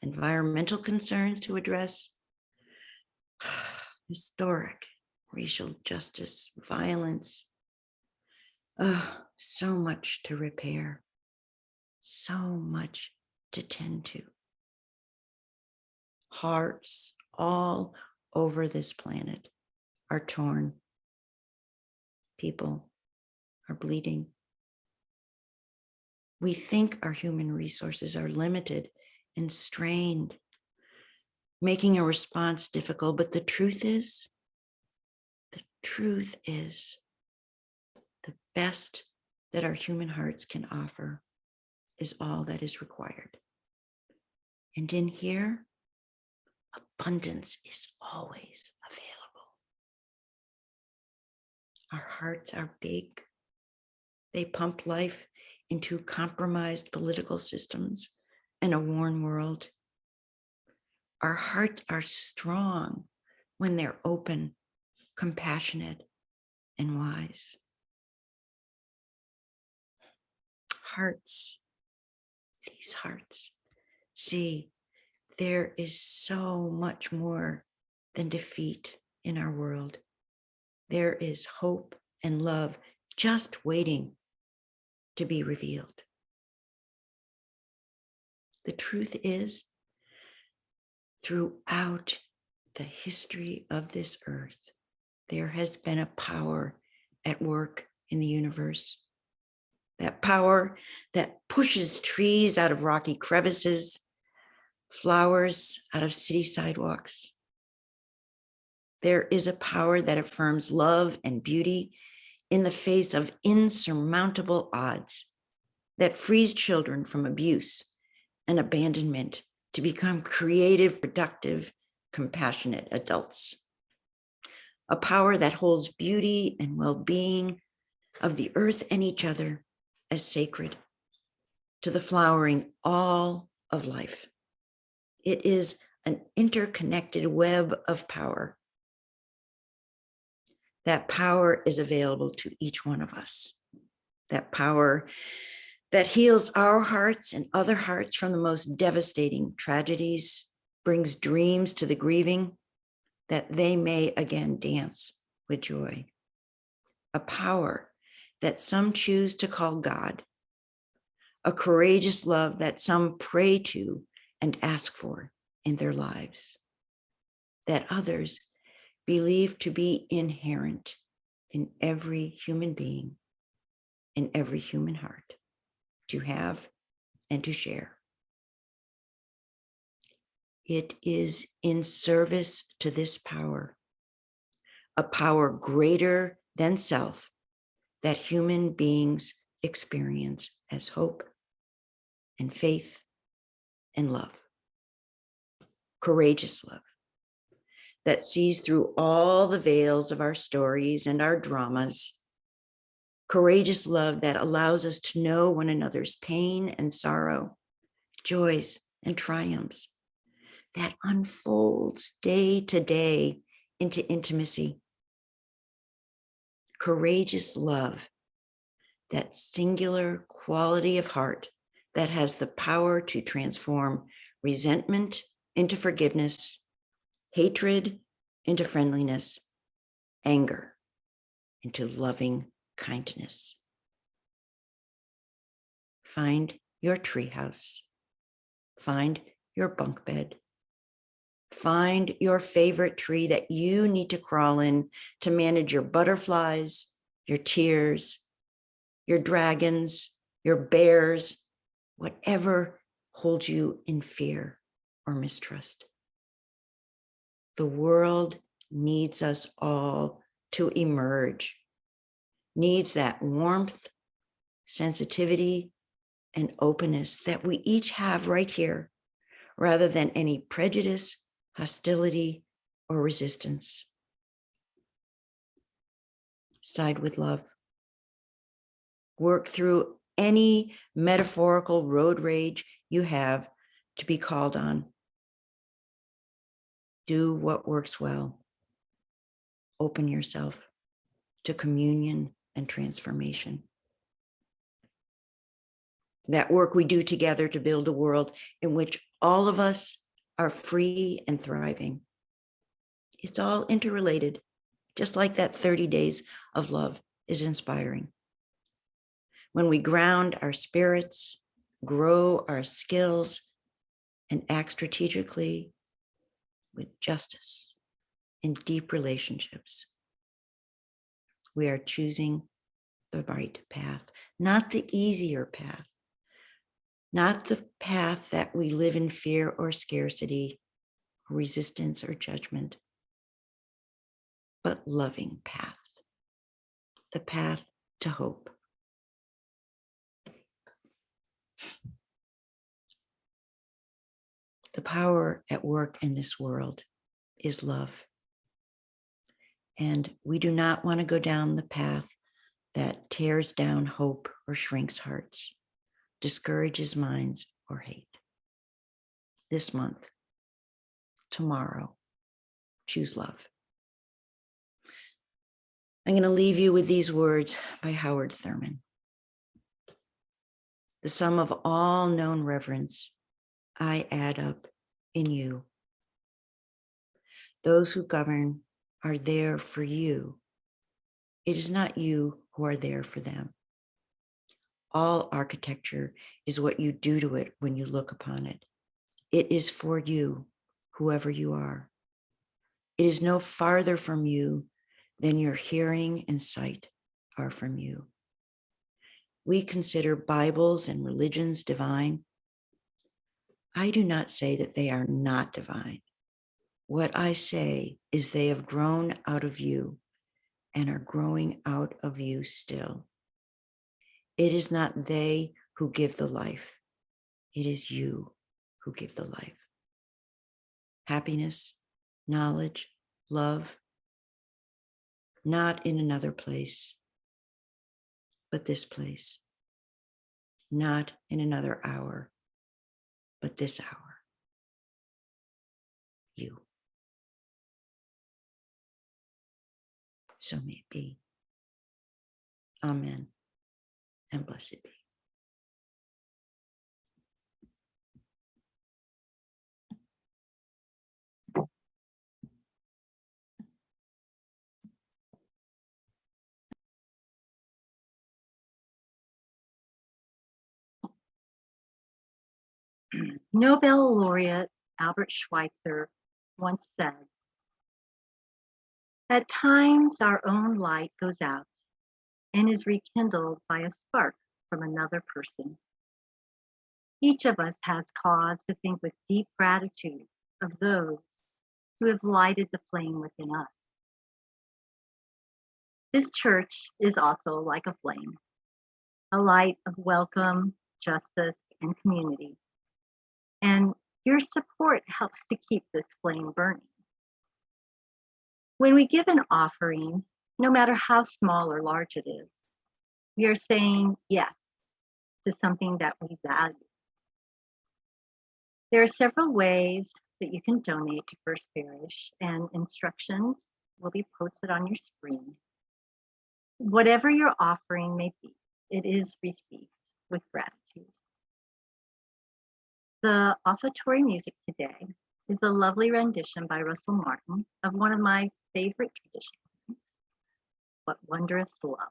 Environmental concerns to address. Historic racial justice, violence. So much to repair, so much to tend to. Hearts all over this planet are torn. People are bleeding. We think our human resources are limited and strained, making a response difficult, but the truth is, the best that our human hearts can offer is all that is required. And in here, abundance is always available. Our hearts are big. They pump life into compromised political systems and a worn world. Our hearts are strong when they're open, compassionate, and wise. Hearts, these hearts, see, there is so much more than defeat in our world. There is hope and love just waiting to be revealed. The truth is, throughout the history of this earth, there has been a power at work in the universe. That power that pushes trees out of rocky crevices, flowers out of city sidewalks. There is a power that affirms love and beauty in the face of insurmountable odds, that frees children from abuse and abandonment to become creative, productive, compassionate adults. A power that holds beauty and well-being of the earth and each other as sacred to the flowering all of life. It is an interconnected web of power. That power is available to each one of us. That power that heals our hearts and other hearts from the most devastating tragedies, brings dreams to the grieving, that they may again dance with joy. A power that some choose to call God, a courageous love that some pray to and ask for in their lives, that others believe to be inherent in every human being, in every human heart, to have and to share. It is in service to this power, a power greater than self, that human beings experience as hope and faith and love. Courageous love that sees through all the veils of our stories and our dramas. Courageous love that allows us to know one another's pain and sorrow, joys and triumphs, that unfolds day to day into intimacy. Courageous love, that singular quality of heart that has the power to transform resentment into forgiveness, hatred into friendliness, anger into loving kindness. Find your treehouse. Find your bunk bed. Find your favorite tree that you need to crawl in to manage your butterflies, your tears, your dragons, your bears, whatever holds you in fear or mistrust. The world needs us all to emerge, needs that warmth, sensitivity, and openness that we each have right here, rather than any prejudice, hostility, or resistance. Side with love. Work through any metaphorical road rage you have to be called on. Do what works well. Open yourself to communion and transformation. That work we do together to build a world in which all of us are free and thriving. It's all interrelated, just like that 30 days of love is inspiring. When we ground our spirits, grow our skills, and act strategically with justice in deep relationships, we are choosing the right path, not the easier path, not the path that we live in fear or scarcity, or resistance or judgment, but loving path, the path to hope. The power at work in this world is love. And we do not want to go down the path that tears down hope or shrinks hearts, discourages minds, or hate. This month, tomorrow, choose love. I'm going to leave you with these words by Howard Thurman. The sum of all known reverence I add up in you. Those who govern are there for you. It is not you who are there for them. All architecture is what you do to it when you look upon it. It is for you, whoever you are. It is no farther from you than your hearing and sight are from you. We consider Bibles and religions divine. I do not say that they are not divine. What I say is they have grown out of you and are growing out of you still. It is not they who give the life. It is you who give the life. Happiness, knowledge, love, not in another place, but this place. Not in another hour, but this hour. You. So may it be. Amen. And blessed be. Nobel laureate Albert Schweitzer once said, "At times our own light goes out and is rekindled by a spark from another person. Each of us has cause to think with deep gratitude of those who have lighted the flame within us. This church is also like a flame, a light of welcome, justice, and community. And your support helps to keep this flame burning. When we give an offering, no matter how small or large it is, we are saying yes to something that we value. There are several ways that you can donate to First Parish, and instructions will be posted on your screen. Whatever your offering may be, it is received with gratitude. The offertory music today is a lovely rendition by Russell Martin of one of my favorite traditions, What Wondrous Love.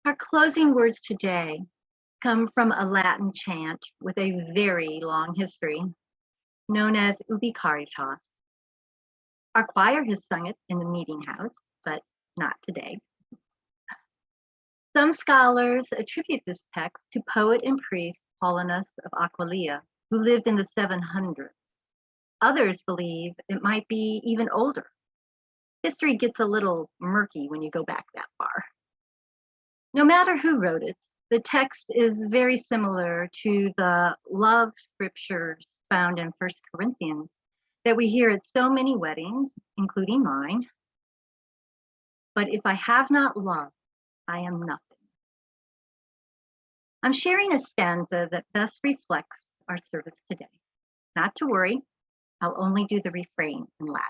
Our closing words today come from a Latin chant with a very long history, known as Ubi Caritas. Our choir has sung it in the meeting house, but not today. Some scholars attribute this text to poet and priest Paulinus of Aquileia, who lived in the 700s. Others believe it might be even older. History gets a little murky when you go back that far. No matter who wrote it, the text is very similar to the love scriptures found in 1 Corinthians that we hear at so many weddings, including mine. But if I have not love, I am nothing. I'm sharing a stanza that best reflects our service today. Not to worry, I'll only do the refrain in Latin.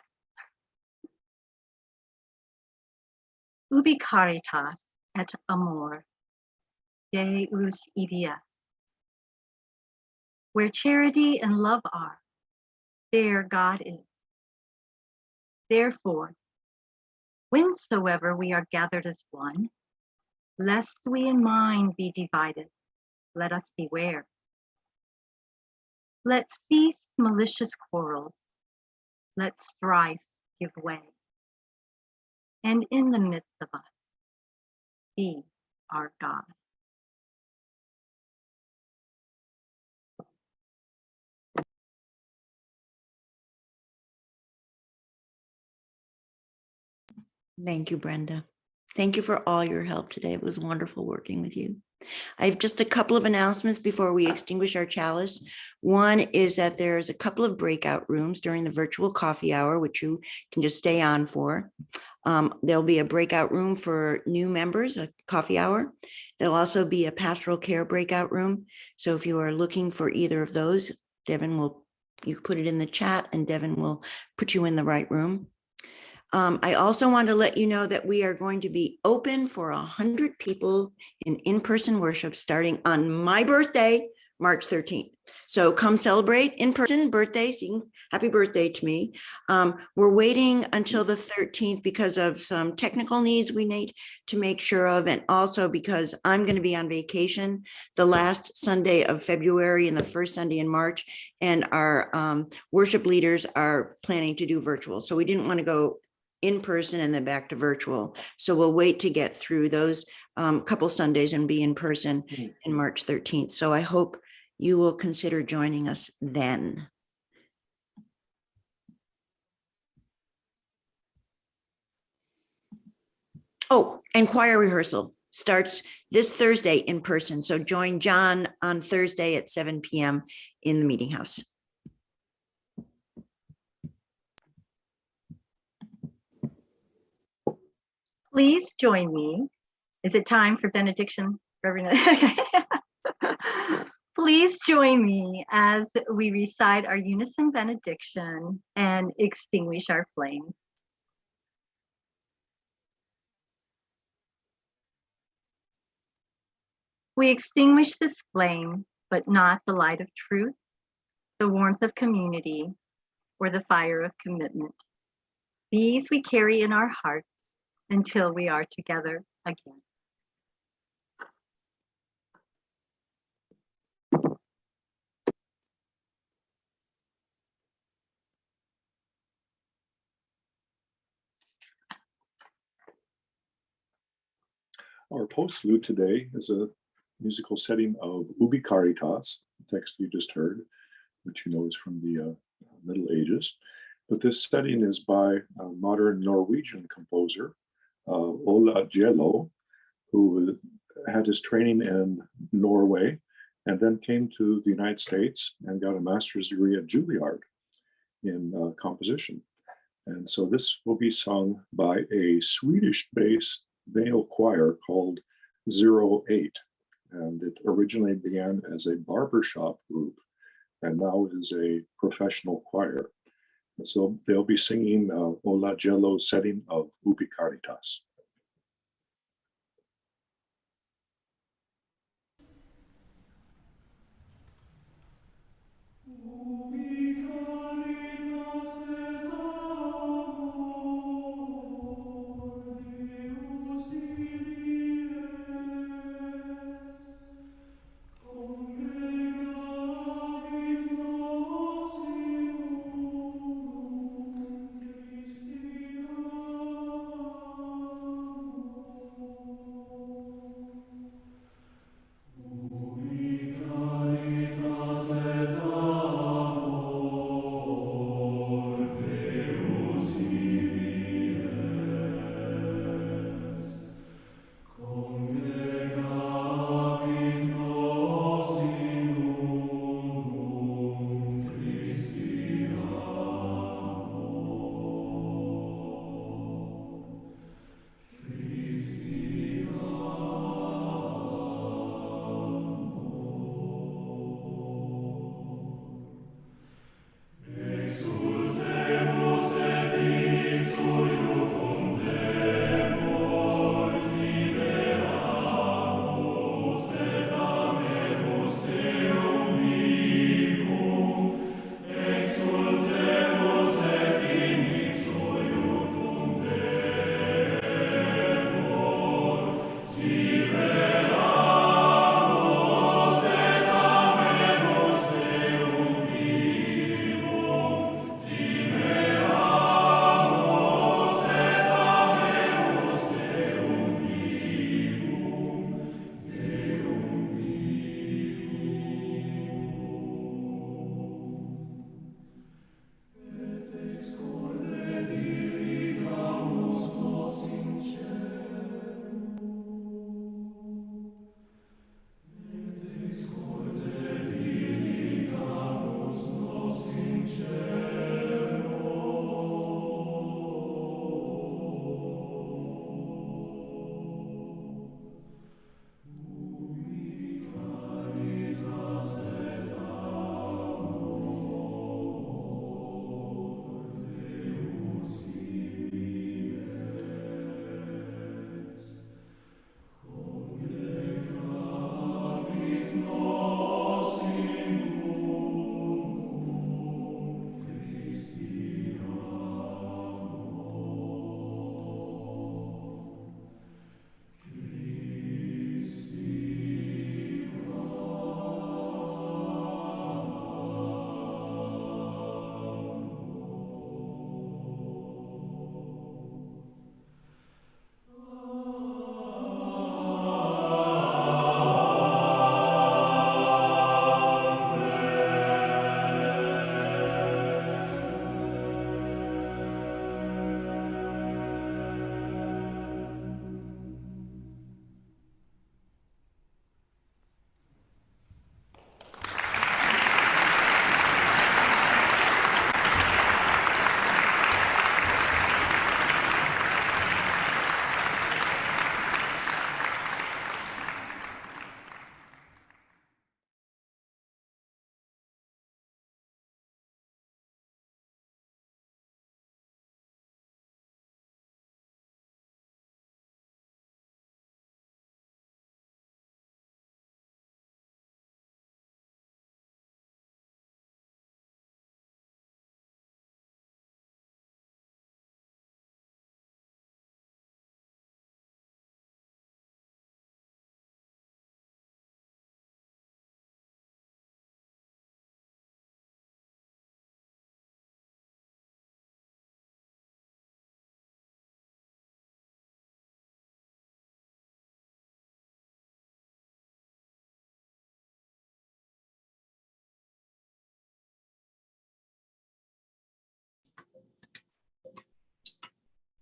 Ubi caritas et amor, Deus ibi est. Where charity and love are, there God is. Therefore, whensoever we are gathered as one, lest we in mind be divided, let us beware. Let cease malicious quarrels, let strife give way. And in the midst of us, be our God. Thank you, Brenda. Thank you for all your help today. It was wonderful working with you. I have just a couple of announcements before we extinguish our chalice. One is that there's a couple of breakout rooms during the virtual coffee hour, which you can just stay on for. There'll be a breakout room for new members, a coffee hour. There'll also be a pastoral care breakout room. So if you are looking for either of those, you put it in the chat and Devin will put you in the right room. I also want to let you know that we are going to be open for 100 people in-person worship starting on my birthday, March 13th. So come celebrate in-person birthday, sing happy birthday to me. We're waiting until the 13th because of some technical needs we need to make sure of, and also because I'm going to be on vacation the last Sunday of February and the first Sunday in March, and our worship leaders are planning to do virtual. So we didn't want to go in person and then back to virtual. So we'll wait to get through those couple Sundays and be in person in March 13th. So I hope you will consider joining us then. Oh, and choir rehearsal starts this Thursday in person. So join John on Thursday at 7 p.m. in the meeting house. Please join me. Is it time for benediction? Please join me as we recite our unison benediction and extinguish our flames. We extinguish this flame, but not the light of truth, the warmth of community, or the fire of commitment. These we carry in our hearts until we are together again. Our postlude today is a musical setting of Ubi Caritas, the text you just heard, which you know is from the Middle Ages. But this setting is by a modern Norwegian composer, Ola Gjello, who had his training in Norway and then came to the United States and got a master's degree at Juilliard in composition. And so this will be sung by a Swedish-based male choir called 08. And it originally began as a barbershop group and now is a professional choir. And so they'll be singing Ola Gjello's setting of Ubi Caritas.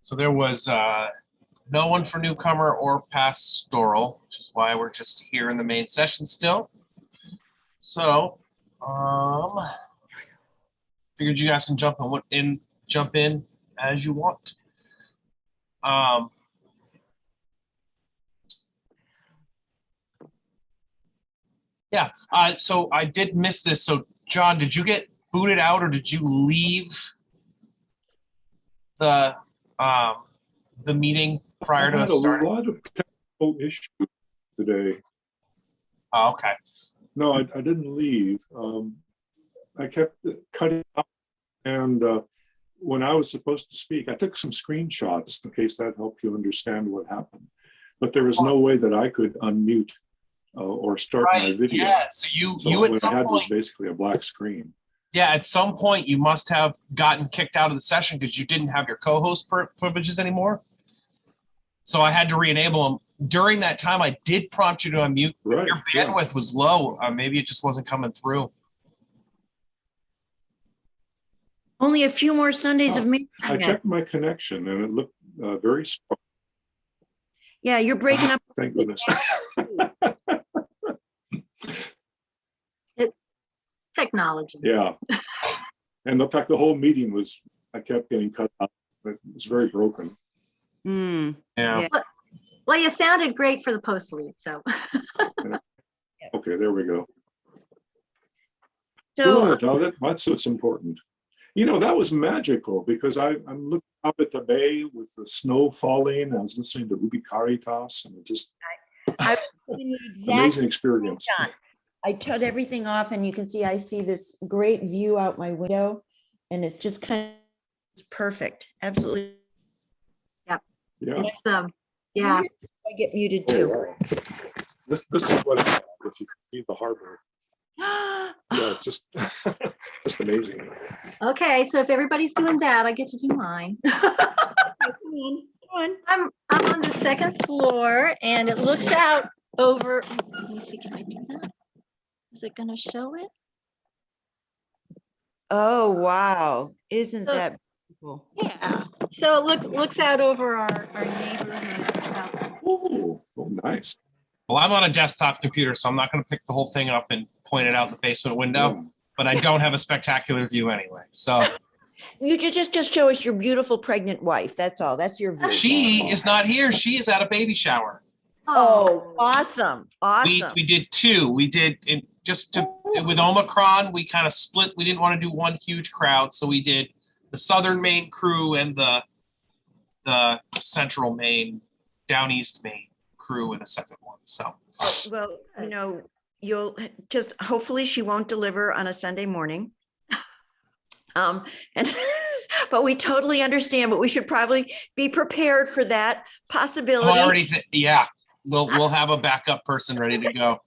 So there was no one for newcomer or pastoral, which is why we're just here in the main session still. So, figured you guys can jump in as you want. Yeah. So I did miss this. So John, did you get booted out or did you leave the meeting prior to I us had a starting? lot of technical issues today. Oh, okay. No, I didn't leave. I kept cutting out, and when I was supposed to speak, I took some screenshots in case that helped you understand what happened. But there was no way that I could unmute or start my video. Yeah. So you at what some I had was point, basically a black screen. yeah, at some point you must have gotten kicked out of the session because you didn't have your co-host privileges anymore. So I had to re-enable them. During that time, I did prompt you to unmute. Right. Your bandwidth was low. Maybe it just wasn't coming through. Only a few more Sundays of me. I checked my connection and it looked very strong. Yeah, you're breaking up. Thank goodness. Technology. Yeah. And in fact, the whole meeting was, I kept getting cut out. It was very broken. Mm, Yeah. Well, you sounded great for the post lead, so. Okay, there we go. so Good. Now that's what's important. You know, that was magical because I'm looking up at the bay with the snow falling. I was listening to Ubi Caritas and it just I was in the exact amazing experience. John. I turned everything off and you can see I see this great view out my window and it's just kind of it's perfect. Absolutely. Yeah. It's, yeah. I get muted Oh, too. wow. This is what it's like if you see the harbor. Yeah, it's just just amazing. Okay, so if everybody's doing that, I get to do mine. Come on. I'm on the second floor and it looks out over, let me see, can I do that? Is it gonna show it? Oh, wow. Isn't So- that beautiful? Yeah, so it looks out over our neighborhood. Oh, nice. Well, I'm on a desktop computer, so I'm not going to pick the whole thing up and point it out the basement window. But I don't have a spectacular view anyway. So You just show us your beautiful pregnant wife. That's all. That's your view. she is not here. She is at a baby shower. Oh, awesome. Awesome. We did two. We did with Omicron. We kind of split. We didn't want to do one huge crowd, so we did the Southern Maine crew and the Central Maine, Down East Maine crew in a second one. So Well, you know, you'll just hopefully she won't deliver on a Sunday morning. And but we totally understand, but we should probably be prepared for that possibility. we'll have a backup person ready to go.